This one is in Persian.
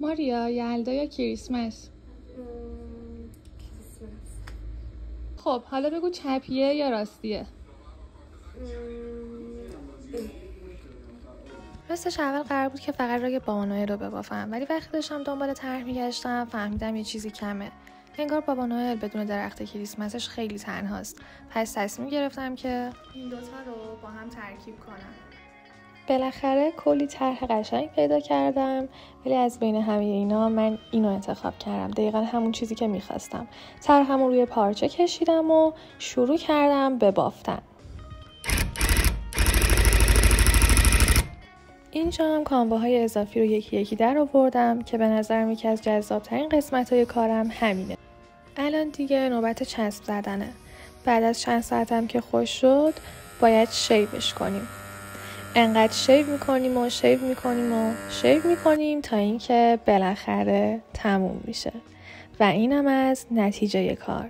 ماریا، یلدا یا کریسمس؟ کریسمس. خب حالا بگو چپیه یا راستیه؟ راستش اول قرار بود که فقط رگ بابا نوئل رو ببافم، ولی وقتی داشتم دنبال طرح میگشتم فهمیدم یه چیزی کمه. انگار بابا نوئل بدون درخت کریسمسش خیلی تنهاست. پس تصمیم گرفتم که این دوتا رو با هم ترکیب کنم. بالاخره کلی طرح قشنگ پیدا کردم، ولی از بین همه اینا من اینو انتخاب کردم. دقیقا همون چیزی که میخواستم. طرحمو روی پارچه کشیدم و شروع کردم به بافتن. اینجا هم کانواهای اضافی رو یکی یکی در آوردم که به نظرم یکی از جذاب‌ترین قسمت‌های کارم همینه. الان دیگه نوبت چسب زدنه. بعد از چند ساعتم که خوش شد باید شیبش کنیم. انقدر شیب میکنیم تا اینکه بالاخره تموم میشه. و اینم از نتیجه کار.